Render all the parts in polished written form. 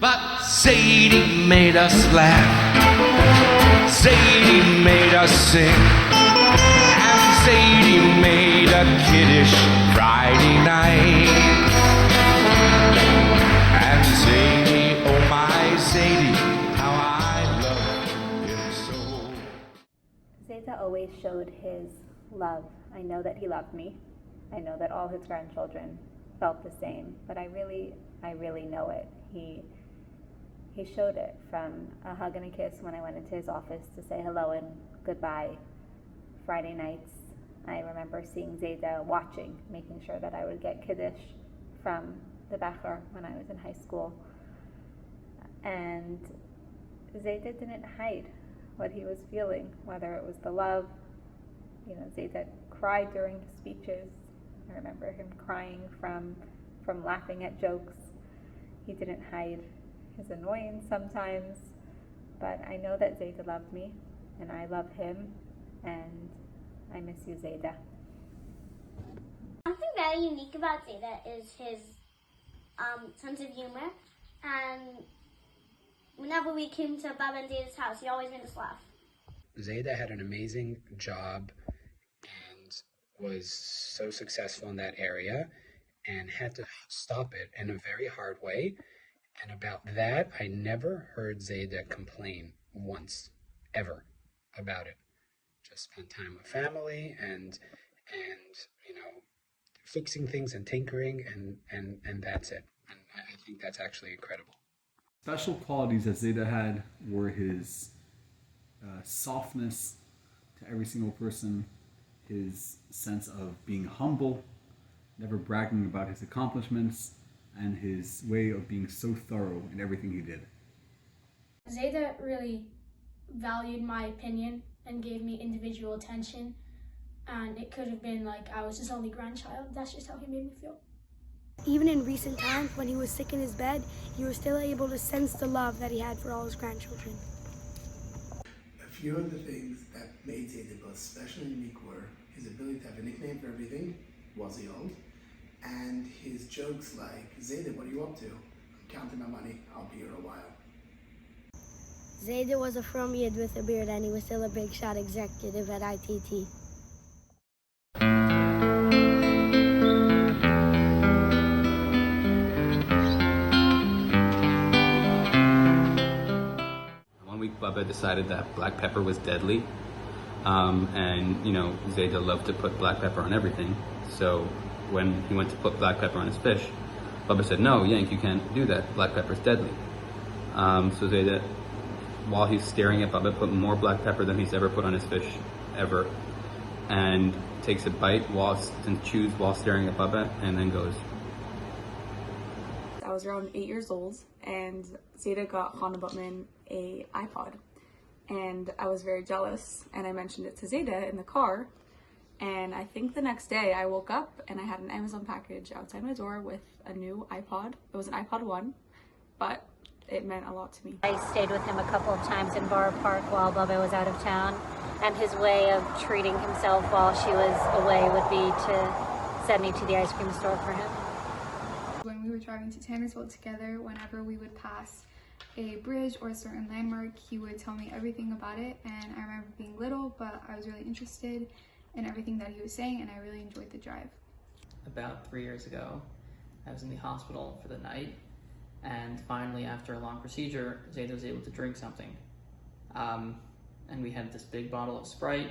But Zaide made us laugh, Zaide made us sing, and Zaide made a kiddish Friday night. And Zaide, oh my Zaide, how I love him so. Zaide always showed his love. I know that he loved me. I know that all his grandchildren felt the same, but I really know it. He showed it from a hug and a kiss when I went into his office to say hello and goodbye. Friday nights, I remember seeing Zaide watching, making sure that I would get Kiddush from the Becher when I was in high school. And Zaide didn't hide what he was feeling, whether it was the love. You know, Zaide cried during his speeches. I remember him crying from laughing at jokes. He didn't hide his annoyance sometimes, but I know that Zaide loved me, and I love him, and I miss you, Zaide. Something very unique about Zaide is his sense of humor, and whenever we came to Baba and Zaide's house, he always made us laugh. Zaide had an amazing job and was so successful in that area and had to stop it in a very hard way. And about that, I never heard Zaide complain once, ever, about it. Just spent time with family and you know, fixing things and tinkering, and that's it. And I think that's actually incredible. Special qualities that Zaide had were his softness to every single person, his sense of being humble, never bragging about his accomplishments, and his way of being so thorough in everything he did. Zaide really valued my opinion and gave me individual attention, and it could have been like I was his only grandchild. That's just how he made me feel. Even in recent times, when he was sick in his bed, he was still able to sense the love that he had for all his grandchildren. A few of the things that made Zaide both special and unique were his ability to have a nickname for everything, was he old, and his jokes like, Zaide, what are you up to? I'm counting my money, I'll be here a while. Zaide was a from Yid with a beard, and he was still a big shot executive at ITT. One week Bubba decided that black pepper was deadly, and you know, Zaide loved to put black pepper on everything. So when he went to put black pepper on his fish, Bubba said, "No, Yank, you can't do that. Black pepper's deadly." So Zaide, while he's staring at Bubba, put more black pepper than he's ever put on his fish, ever, and takes a bite and chews while staring at Bubba, and then goes. I was around 8 years old, and Zaide got Hannah Butman a iPod, and I was very jealous, and I mentioned it to Zaide in the car. And I think the next day I woke up and I had an Amazon package outside my door with a new iPod. It was an iPod 1, but it meant a lot to me. I stayed with him a couple of times in Borough Park while Bubba was out of town, and his way of treating himself while she was away would be to send me to the ice cream store for him. When we were driving to Tannersville together, whenever we would pass a bridge or a certain landmark, he would tell me everything about it, and I remember being little, but I was really interested in everything that he was saying, and I really enjoyed the drive. About 3 years ago, I was in the hospital for the night, and finally, after a long procedure, Zaide was able to drink something. And we had this big bottle of Sprite,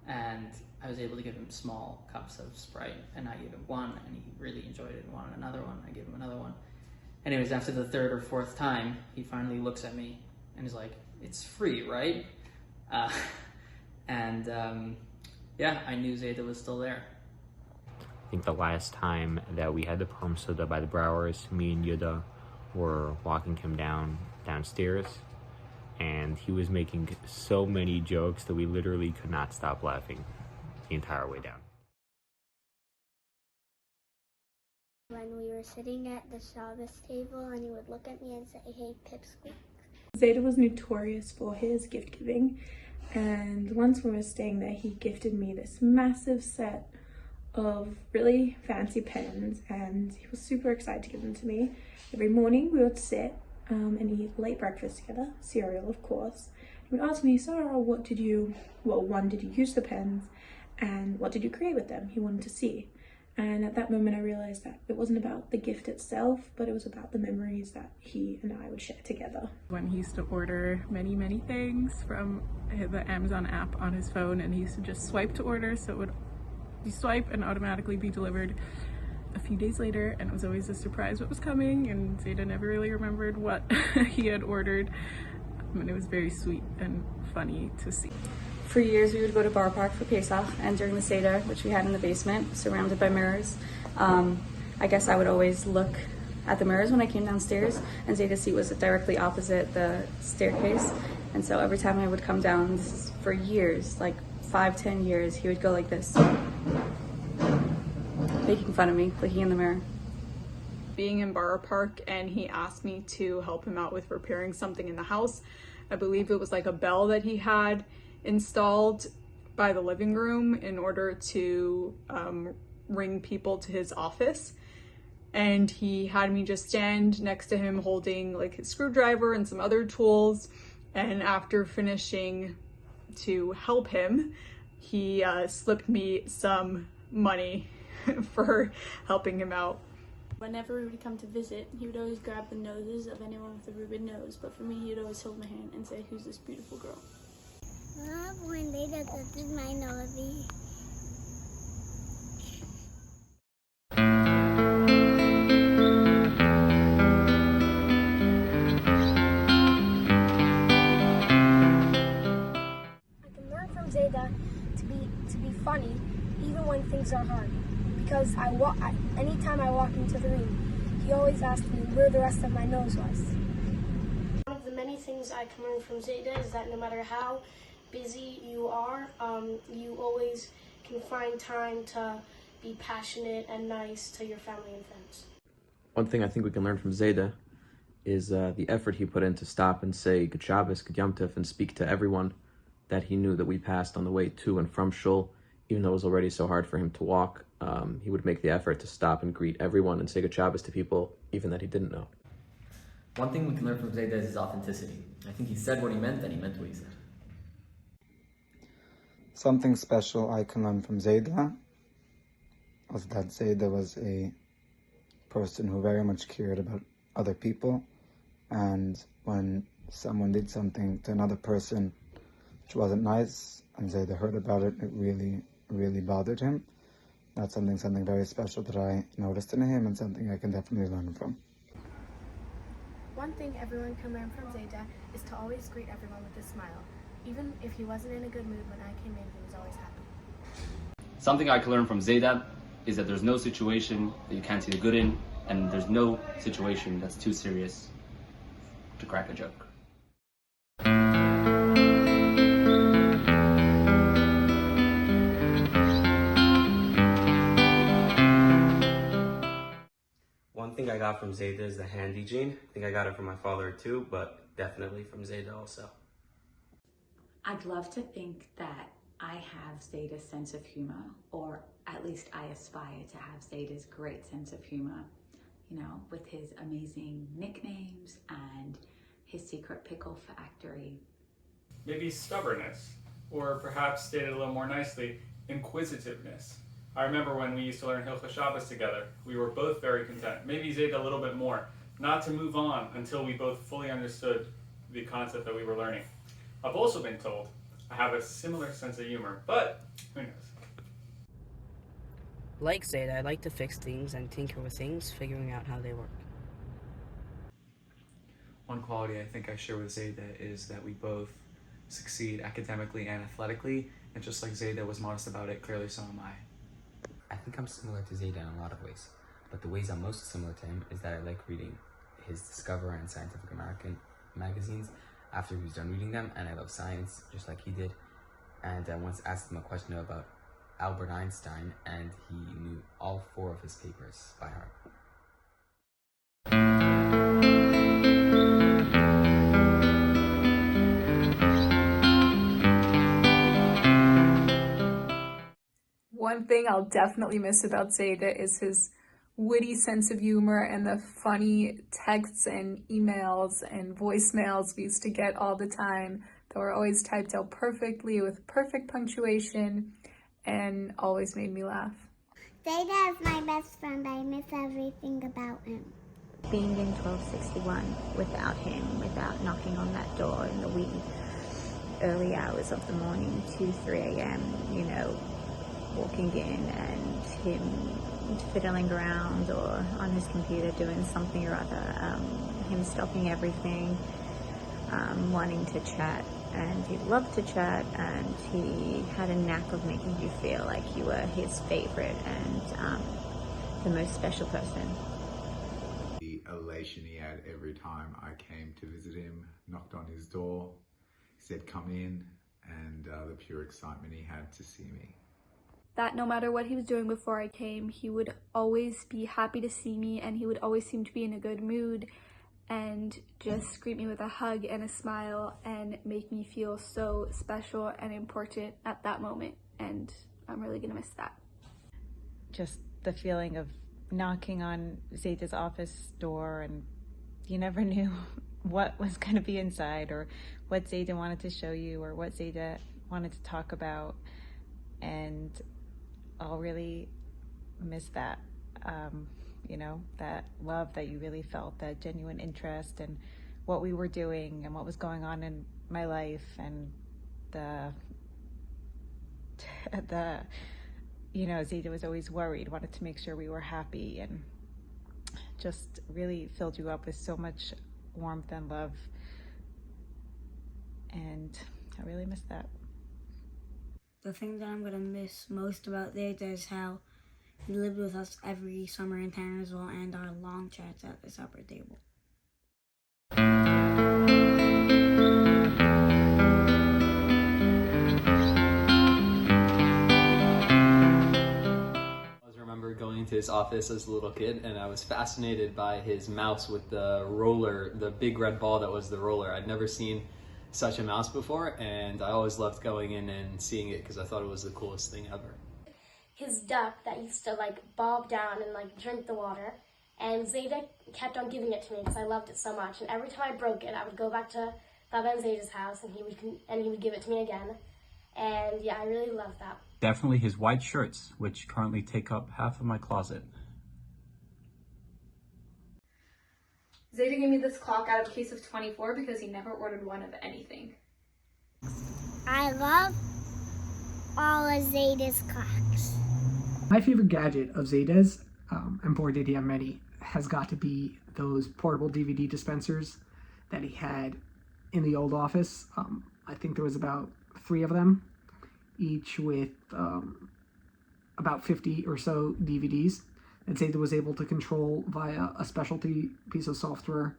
and I was able to give him small cups of Sprite, and I gave him one, and he really enjoyed it and wanted another one. I gave him another one. Anyways, after the third or fourth time, he finally looks at me and is like, "It's free, right?" Yeah, I knew Zaide was still there. I think the last time that we had the Purim Soda by the Browers, me and Yuda were walking him downstairs, and he was making so many jokes that we literally could not stop laughing the entire way down. When we were sitting at the Shabbos table, and he would look at me and say, "Hey, Pipsqueak." Zaide was notorious for his gift giving, and once when we were staying there, he gifted me this massive set of really fancy pens, and he was super excited to give them to me. Every morning we would sit and eat late breakfast together, cereal of course. He would ask me, Sarah, one, did you use the pens, and what did you create with them? He wanted to see. And at that moment I realized that it wasn't about the gift itself, but it was about the memories that he and I would share together. When he used to order many things from the Amazon app on his phone, and he used to just swipe to order, so it would you swipe and automatically be delivered a few days later, and it was always a surprise what was coming, and Zaide never really remembered what he had ordered. And it was very sweet and funny to see. For years we would go to Bar Park for Pesach, and during the Seder, which we had in the basement, surrounded by mirrors, I guess I would always look at the mirrors when I came downstairs, and Zaide's seat was directly opposite the staircase, and so every time I would come down, this is for years, like 5-10 years, he would go like this, making fun of me, looking in the mirror. Being in Borough Park, and he asked me to help him out with repairing something in the house. I believe it was like a bell that he had installed by the living room in order to ring people to his office. And he had me just stand next to him holding like his screwdriver and some other tools. And after finishing to help him, he slipped me some money for helping him out. Whenever we would come to visit, he would always grab the noses of anyone with a Rubin nose, but for me, he would always hold my hand and say, "Who's this beautiful girl?" When they did this is my nosy. I can learn from Zaide to be funny, even when things are hard. Because anytime I walk into the room, he always asks me where the rest of my nose was. One of the many things I can learn from Zaide is that no matter how busy you are, you always can find time to be passionate and nice to your family and friends. One thing I think we can learn from Zaide is the effort he put in to stop and say Good Shabbos, Good Yom Tov, and speak to everyone that he knew that we passed on the way to and from shul, even though it was already so hard for him to walk. He would make the effort to stop and greet everyone and say Good Shabbos to people, even that he didn't know. One thing we can learn from Zaide is his authenticity. I think he said what he meant, and he meant what he said. Something special I can learn from Zaide was that Zaide was a person who very much cared about other people, and when someone did something to another person which wasn't nice, and Zaide heard about it, it really bothered him. That's something very special that I noticed in him, and something I can definitely learn from. One thing everyone can learn from Zaide is to always greet everyone with a smile. Even if he wasn't in a good mood when I came in, he was always happy. Something I can learn from Zaide is that there's no situation that you can't see the good in, and there's no situation that's too serious to crack a joke. One thing I got from Zaide is the handy gene. I think I got it from my father too, but definitely from Zaide also. I'd love to think that I have Zaide's sense of humor, or at least I aspire to have Zaide's great sense of humor, with his amazing nicknames and his secret pickle factory. Maybe stubbornness, or perhaps stated a little more nicely, inquisitiveness. I remember when we used to learn Hilchos Shabbos together, we were both very content, maybe Zaide a little bit more, not to move on until we both fully understood the concept that we were learning. I've also been told I have a similar sense of humor, but who knows? Like Zaide, I like to fix things and tinker with things, figuring out how they work. One quality I think I share with Zaide is that we both succeed academically and athletically, and just like Zaide was modest about it, clearly so am I. I think I'm similar to Zaide in a lot of ways, but the ways I'm most similar to him is that I like reading his Discover and Scientific American magazines after he was done reading them, and I love science just like he did. And I once asked him a question about Albert Einstein, and he knew all 4 of his papers by heart. One thing I'll definitely miss about Zaide is his witty sense of humor and the funny texts and emails and voicemails we used to get all the time that were always typed out perfectly with perfect punctuation and always made me laugh. Zaide is my best friend. I miss everything about him. Being in 1261 without him, without knocking on that door in the wee early hours of the morning, 2, 3 a.m., you know, walking in and him fiddling around or on his computer doing something or other, him stopping everything, wanting to chat, and he loved to chat, and he had a knack of making you feel like you were his favorite and the most special person. The elation he had every time I came to visit him, knocked on his door, said come in, and the pure excitement he had to see me. That no matter what he was doing before I came, he would always be happy to see me, and he would always seem to be in a good mood and just greet me with a hug and a smile and make me feel so special and important at that moment, and I'm really gonna miss that. Just the feeling of knocking on Zaide's office door, and you never knew what was going to be inside or what Zaide wanted to show you or what Zaide wanted to talk about, and I'll really miss that. You know, that love that you really felt, that genuine interest in what we were doing and what was going on in my life, and the you know, Zaide was always worried, wanted to make sure we were happy, and just really filled you up with so much warmth and love, and I really miss that. The thing that I'm gonna miss most about Zaide is how he lived with us every summer in Tannersville and our long chats at the supper table. Going into his office as a little kid, and I was fascinated by his mouse with the roller, the big red ball that was the roller. I'd never seen such a mouse before, and I always loved going in and seeing it because I thought it was the coolest thing ever. His duck that used to like bob down and like drink the water, and Zaide kept on giving it to me because I loved it so much, and every time I broke it I would go back to Baba and Zaide's house and he would give it to me again, and yeah, I really loved that. Definitely his white shirts, which currently take up half of my closet. Zaide gave me this clock out of a case of 24 because he never ordered one of anything. I love all of Zaide's clocks. My favorite gadget of Zaide's, and boy did he have many, has got to be those portable DVD dispensers that he had in the old office. I think there was about 3 of them, each with about 50 or so DVDs that Zaide was able to control via a specialty piece of software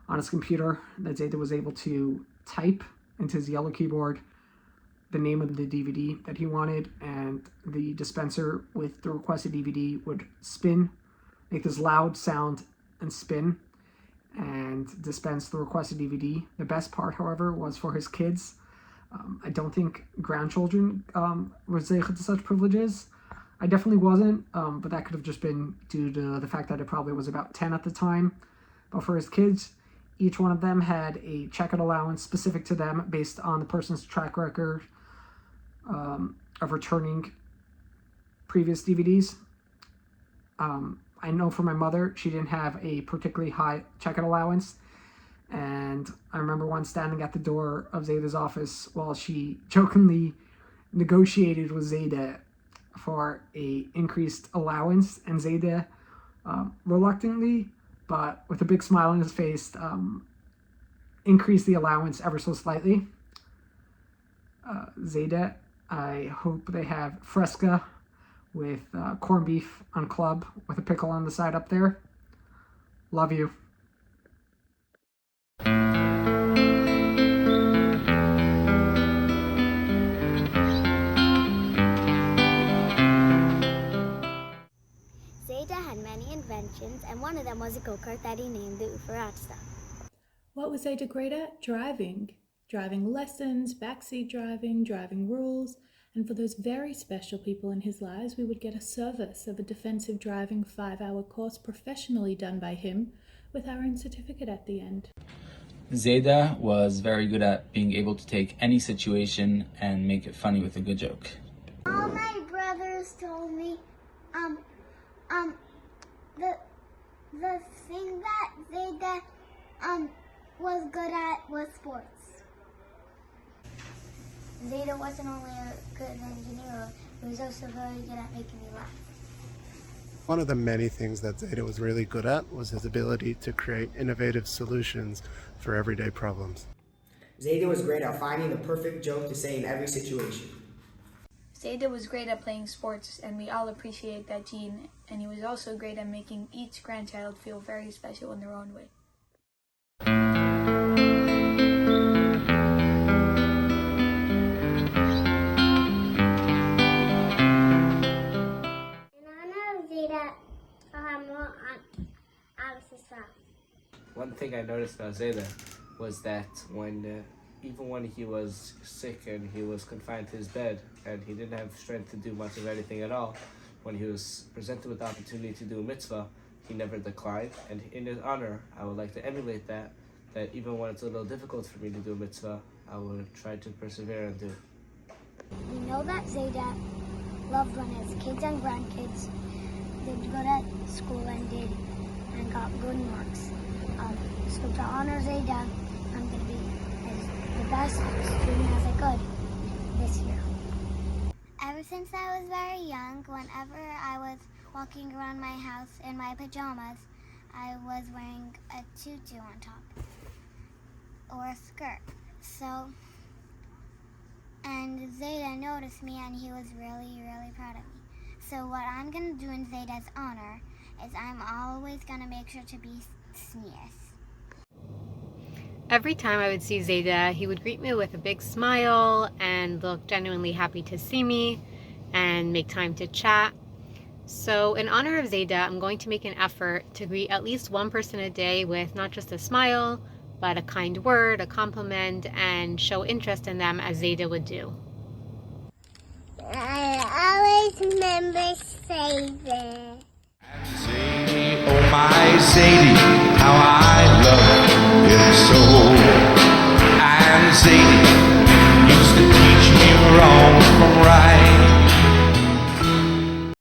on his computer, that Zaide was able to type into his yellow keyboard the name of the DVD that he wanted, and the dispenser with the requested DVD would spin, make this loud sound and spin, and dispense the requested DVD. The best part, however, was for his kids. I don't think grandchildren were zeicha to such privileges. I definitely wasn't, but that could have just been due to the fact that it probably was about 10 at the time. But for his kids, each one of them had a checkout allowance specific to them based on the person's track record of returning previous DVDs. I know for my mother, she didn't have a particularly high checkout allowance. And I remember once standing at the door of Zaide's office while she jokingly negotiated with Zaide for a increased allowance, and Zaide reluctantly, but with a big smile on his face, increased the allowance ever so slightly. Zaide, I hope they have fresca with corned beef on club with a pickle on the side up there. Love you. Zaide had many inventions, and one of them was a go-kart that he named the Ufaratsta. What was Zaide great at? Driving. Driving lessons, backseat driving, driving rules, And for those very special people in his lives, we would get a service of a defensive driving 5-hour course professionally done by him with our own certificate at the end. Zaide was very good at being able to take any situation and make it funny with a good joke. All my brothers told me, the thing that Zaide, was good at was sports. Zaide wasn't only a good engineer, he was also very good at making me laugh. One of the many things that Zaide was really good at was his ability to create innovative solutions for everyday problems. Zaide was great at finding the perfect joke to say in every situation. Zaide was great at playing sports, and we all appreciate that gene, and he was also great at making each grandchild feel very special in their own way. One thing I noticed about Zaide was that even when he was sick and he was confined to his bed and he didn't have strength to do much of anything at all, when he was presented with the opportunity to do a mitzvah, he never declined. And in his honor, I would like to emulate that even when it's a little difficult for me to do a mitzvah, I would try to persevere and do it. We know that Zaide loved when his kids and grandkids did good at school and got good marks. So to honor Zaide, I'm going to be the best student as I could this year. Ever since I was very young, whenever I was walking around my house in my pajamas, I was wearing a tutu on top or a skirt. And Zaide noticed me and he was really, really proud of me. So what I'm going to do in Zaide's honor is I'm always going to make sure to be sneeze. Every time I would see Zaide, he would greet me with a big smile and look genuinely happy to see me and make time to chat. So in honor of Zaide, I'm going to make an effort to greet at least one person a day with not just a smile, but a kind word, a compliment, and show interest in them as Zaide would do. I always remember Zaide. Zaide, oh my Zaide, how I